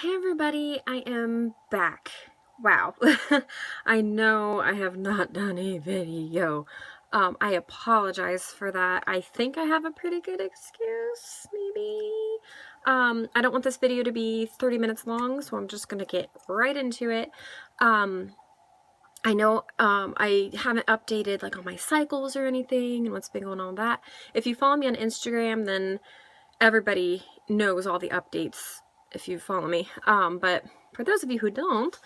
Hey everybody, I am back. Wow. I know I have not done a video. I apologize for that. I think I have a pretty good excuse, maybe. I don't want this video to be 30 minutes long, so I'm just gonna get right into it. I know I haven't updated like on my cycles or anything and what's been going on with that. If you follow me on Instagram, then everybody knows all the updates if you follow me. But for those of you who don't,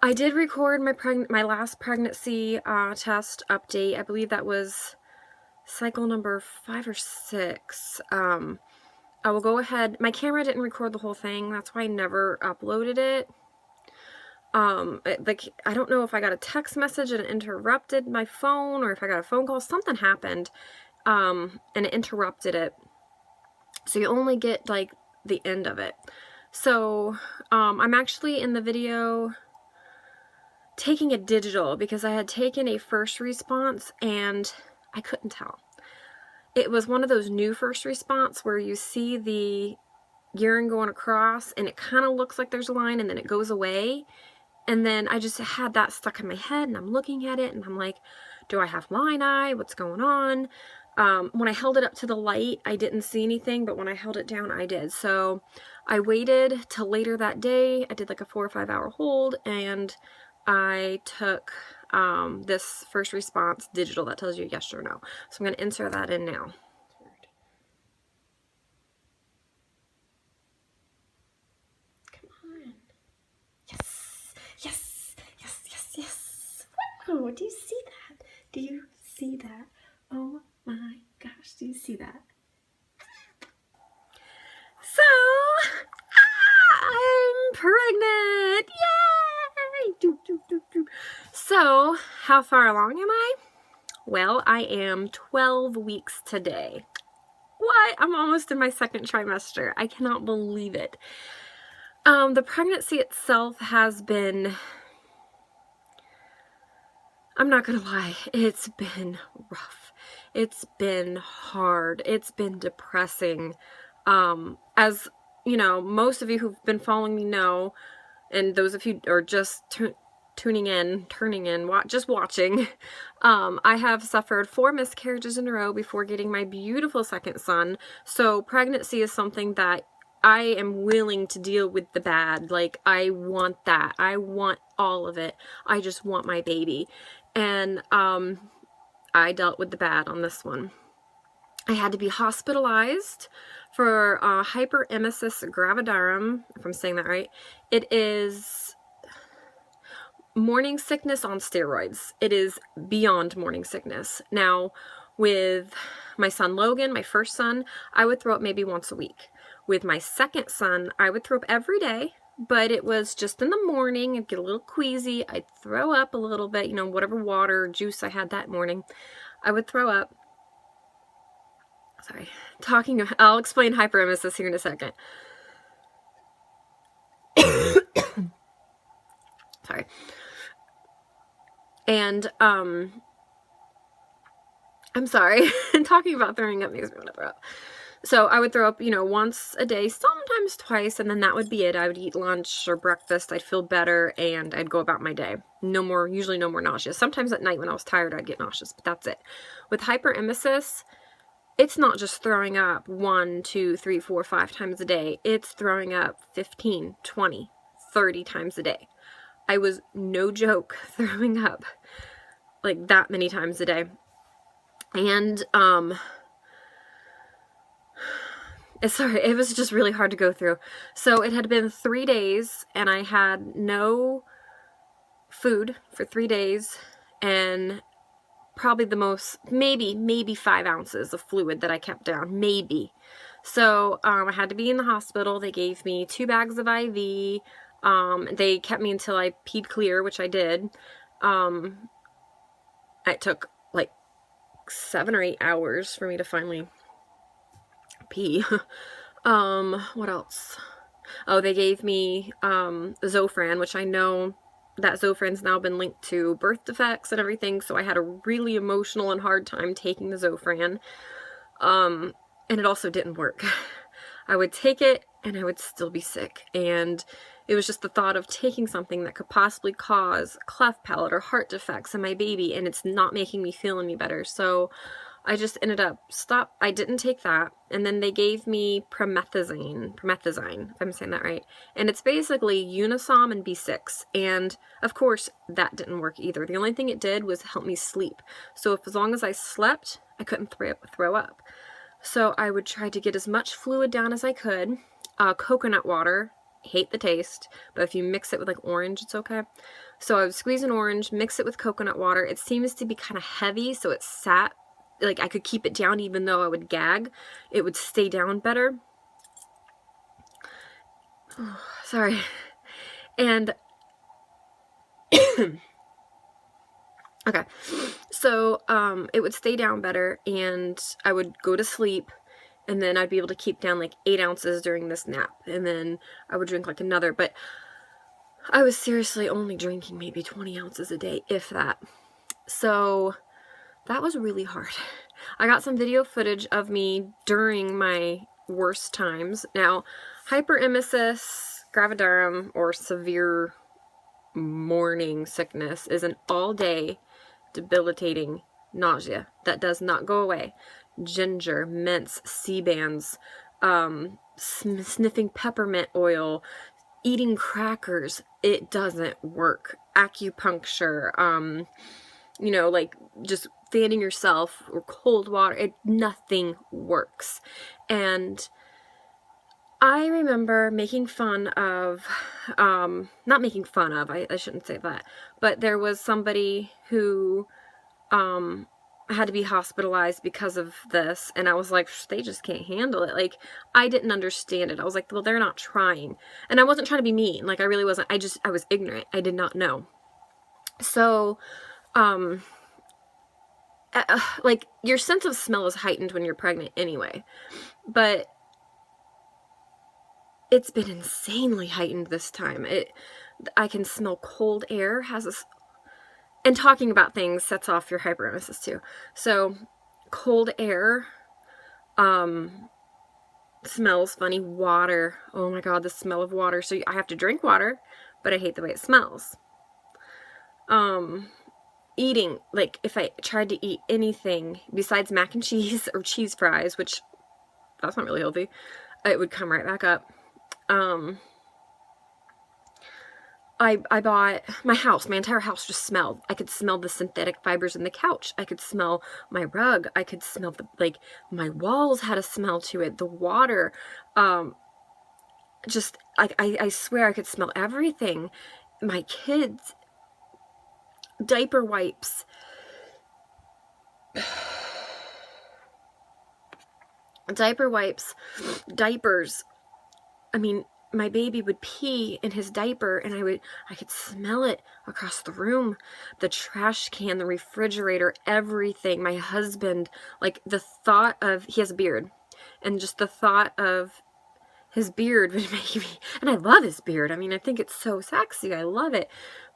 I did record my last pregnancy test update. I believe that was cycle number 5 or 6. I will go ahead. My camera didn't record the whole thing. That's why I never uploaded it. I don't know if I got a text message and it interrupted my phone, or if I got a phone call. Something happened, and it interrupted it. So you only get like the end of it. So I'm actually in the video taking a digital because I had taken a first response and I couldn't tell. It was one of those new first response where you see the urine going across and it kind of looks like there's a line and then it goes away. And then I just had that stuck in my head and I'm looking at it and I'm like, do I have line eye? What's going on? When I held it up to the light, I didn't see anything, but when I held it down, I did. So I waited till later that day. I did like a 4 or 5 hour hold, and I took this first response digital that tells you yes or no. So I'm going to insert that in now. Come on. Yes, yes, yes, yes, yes. Wow, do you see that? Do you see that? Oh my gosh, do you see that? So, I'm pregnant! Yay! Doo, doo, doo, doo. So, how far along am I? Well, I am 12 weeks today. What? I'm almost in my second trimester. I cannot believe it. The pregnancy itself has been, I'm not gonna lie, it's been rough. It's been hard. It's been depressing. As you know, most of you who've been following me know, and those of you are just turning in, just watching, I have suffered 4 miscarriages in a row before getting my beautiful second son. So pregnancy is something that I am willing to deal with the bad. Like, I want that. I want all of it. I just want my baby. And I dealt with the bad on this one. I had to be hospitalized for hyperemesis gravidarum, if I'm saying that right. It is morning sickness on steroids. It is beyond morning sickness. Now, with my son Logan, my first son, I would throw up maybe once a week. With my second son, I would throw up every day, but it was just in the morning. I'd get a little queasy. I'd throw up a little bit, you know, whatever water or juice I had that morning, I would throw up. Sorry, I'll explain hyperemesis here in a second. Sorry. And, I'm sorry, talking about throwing up makes me want to throw up. So I would throw up, you know, once a day, sometimes twice, and then that would be it. I would eat lunch or breakfast, I'd feel better, and I'd go about my day. Usually no more nauseous. Sometimes at night when I was tired, I'd get nauseous, but that's it. With hyperemesis, it's not just throwing up 1, 2, 3, 4, 5 times a day. It's throwing up 15, 20, 30 times a day. I was, no joke, throwing up like that many times a day. And, sorry, it was just really hard to go through. So it had been 3 days and I had no food for 3 days and probably the most, maybe 5 ounces of fluid that I kept down, maybe. So I had to be in the hospital. They gave me 2 bags of IV. They kept me until I peed clear, which I did. It took like 7 or 8 hours for me to finally pee. What else? Oh, they gave me Zofran, which I know that Zofran's now been linked to birth defects and everything, so I had a really emotional and hard time taking the Zofran. And it also didn't work. I would take it and I would still be sick. And it was just the thought of taking something that could possibly cause cleft palate or heart defects in my baby, and it's not making me feel any better. So I just ended up I didn't take that, and then they gave me promethazine, if I'm saying that right, and it's basically Unisom and B6, and of course that didn't work either. The only thing it did was help me sleep. So as long as I slept, I couldn't throw up. So I would try to get as much fluid down as I could. Coconut water, hate the taste, but if you mix it with like orange, it's okay. So I would squeeze an orange, mix it with coconut water. It seems to be kind of heavy, so it sat, like I could keep it down even though I would gag. It would stay down better. Oh, sorry. And okay, so it would stay down better, and I would go to sleep, and then I'd be able to keep down like 8 ounces during this nap, and then I would drink like another, but I was seriously only drinking maybe 20 ounces a day, if that. So that was really hard. I got some video footage of me during my worst times. Now, hyperemesis gravidarum, or severe morning sickness, is an all-day debilitating nausea that does not go away. Ginger, mints, Sea-Bands, sniffing peppermint oil, eating crackers, it doesn't work. Acupuncture, you know, like just fanning yourself or cold water, nothing works. And I remember making fun of, not making fun of, I shouldn't say that, but there was somebody who had to be hospitalized because of this, and I was like, they just can't handle it. Like, I didn't understand it. I was like, well, they're not trying. And I wasn't trying to be mean. Like, I really wasn't. I was ignorant. I did not know. So, like, your sense of smell is heightened when you're pregnant anyway. But it's been insanely heightened this time. I can smell cold air, and talking about things sets off your hyperemesis too. So, cold air, smells funny. Water, oh my god, the smell of water. So I have to drink water, but I hate the way it smells. Eating, like if I tried to eat anything besides mac and cheese or cheese fries, which that's not really healthy, it would come right back up. I bought my entire house just smelled. I could smell the synthetic fibers in the couch. I could smell my rug. I could smell my walls had a smell to it. The water, just, I swear I could smell everything. My kids, diaper wipes. Diaper wipes, diapers. I mean, my baby would pee in his diaper, and I could smell it across the room. The trash can, the refrigerator, everything. My husband, like the thought of, he has a beard, and just the thought of his beard would make me, and I love his beard. I mean, I think it's so sexy. I love it.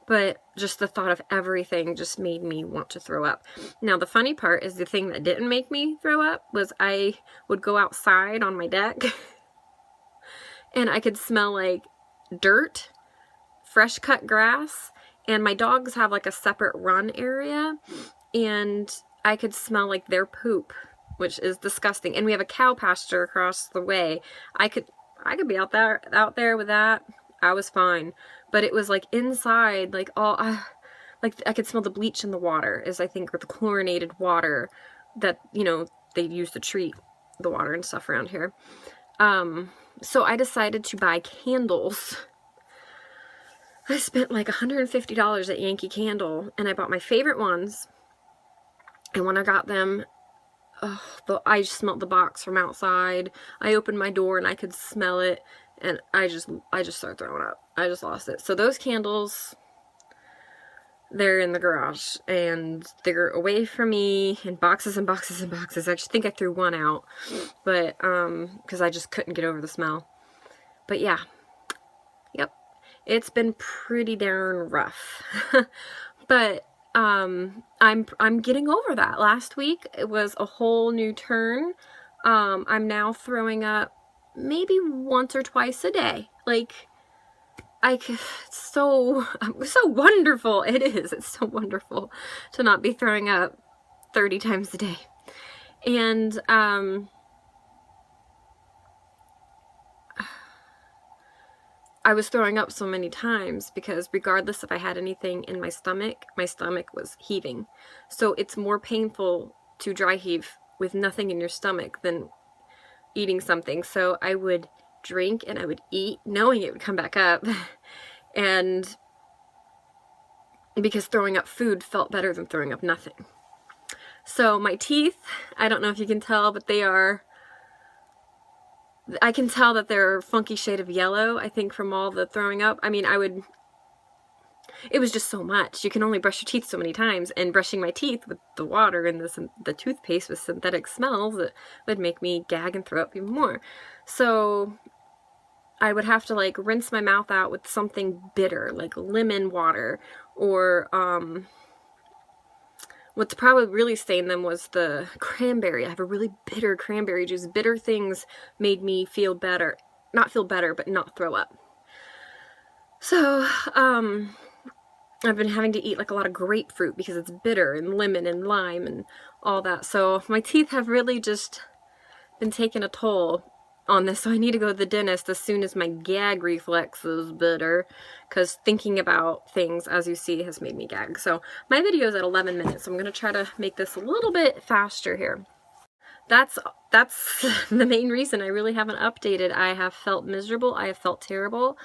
But just the thought of everything just made me want to throw up. Now, the funny part is the thing that didn't make me throw up was I would go outside on my deck and I could smell like dirt, fresh cut grass, and my dogs have like a separate run area, and I could smell like their poop, which is disgusting. And we have a cow pasture across the way. I could be out there with that. I was fine. But it was like inside, like all, like I could smell the bleach in the water, is I think, or the chlorinated water that, you know, they use to treat the water and stuff around here. So I decided to buy candles. I spent like $150 at Yankee Candle, and I bought my favorite ones. And when I got them, I just smelled the box from outside. I opened my door and I could smell it, and I just started throwing up. I just lost it. So those candles, they're in the garage, and they're away from me in boxes and boxes and boxes. I just think I threw one out, but because I just couldn't get over the smell. But yeah, yep, it's been pretty darn rough. But I'm getting over that. Last week it was a whole new turn. I'm now throwing up maybe once or twice a day. Like, it's so wonderful. It is. It's so wonderful to not be throwing up 30 times a day. And, I was throwing up so many times because regardless if I had anything in my stomach was heaving. So it's more painful to dry heave with nothing in your stomach than eating something. So I would drink and I would eat knowing it would come back up. And because throwing up food felt better than throwing up nothing. So my teeth, I don't know if you can tell, but I can tell that they're a funky shade of yellow, I think, from all the throwing up. I mean, it was just so much. You can only brush your teeth so many times, and brushing my teeth with the water and the toothpaste with synthetic smells, it would make me gag and throw up even more. So I would have to like rinse my mouth out with something bitter, like lemon water, or what's probably really stained them was the cranberry. I have a really bitter cranberry juice. Bitter things made me feel better. Not feel better, but not throw up. So, I've been having to eat like a lot of grapefruit because it's bitter, and lemon and lime and all that. So my teeth have really just been taking a toll on this. So I need to go to the dentist as soon as my gag reflex is better, because thinking about things, as you see, has made me gag. So my video is at 11 minutes. So I'm going to try to make this a little bit faster here. That's the main reason I really haven't updated. I have felt miserable. I have felt terrible.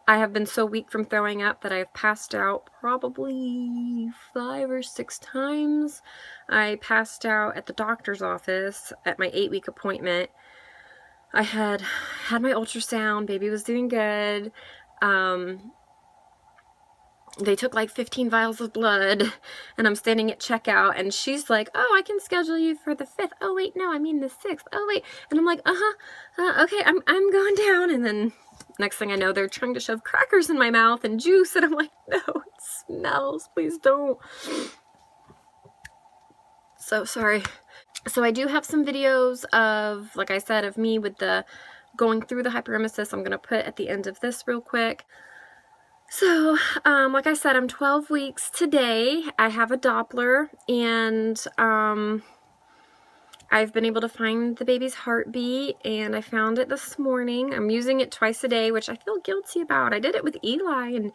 I have been so weak from throwing up that I've passed out probably 5 or 6 times. I passed out at the doctor's office at my 8-week appointment. I had my ultrasound. Baby was doing good. They took like 15 vials of blood, and I'm standing at checkout, and she's like, oh, I can schedule you for the 5th. Oh, wait, no, I mean the 6th. Oh, wait. And I'm like, okay, I'm going down. And then next thing I know, they're trying to shove crackers in my mouth and juice, and I'm like, no, it smells, please don't. So sorry. So I do have some videos of, like I said, of me with the going through the hyperemesis. I'm going to put at the end of this real quick. So, like I said, I'm 12 weeks today. I have a Doppler, and I've been able to find the baby's heartbeat, and I found it this morning. I'm using it twice a day, which I feel guilty about. I did it with Eli, and,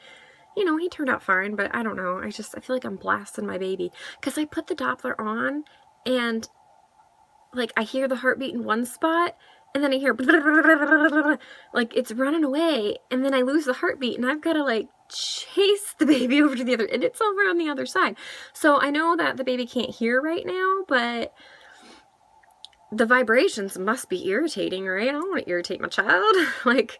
you know, he turned out fine, but I don't know. I feel like I'm blasting my baby, because I put the Doppler on, and, like, I hear the heartbeat in one spot, and then I hear like it's running away, and then I lose the heartbeat, and I've got to like chase the baby over to the other, and it's over on the other side. So I know that the baby can't hear right now, but the vibrations must be irritating, right? I don't want to irritate my child. Like,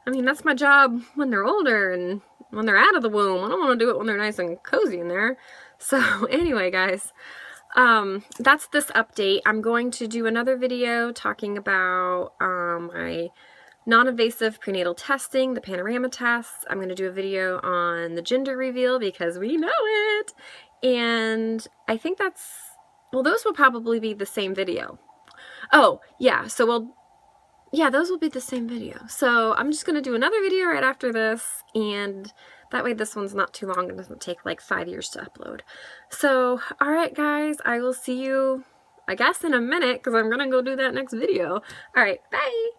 I mean, that's my job when they're older and when they're out of the womb. I don't want to do it when they're nice and cozy in there. So anyway, guys, that's this update. I'm going to do another video talking about my non-invasive prenatal testing, the panorama tests. I'm going to do a video on the gender reveal because we know it. And I think those will probably be the same video. Oh, yeah, so those will be the same video. So I'm just going to do another video right after this, and that way this one's not too long and doesn't take like 5 years to upload. So, alright guys, I will see you, I guess, in a minute, because I'm going to go do that next video. Alright, bye!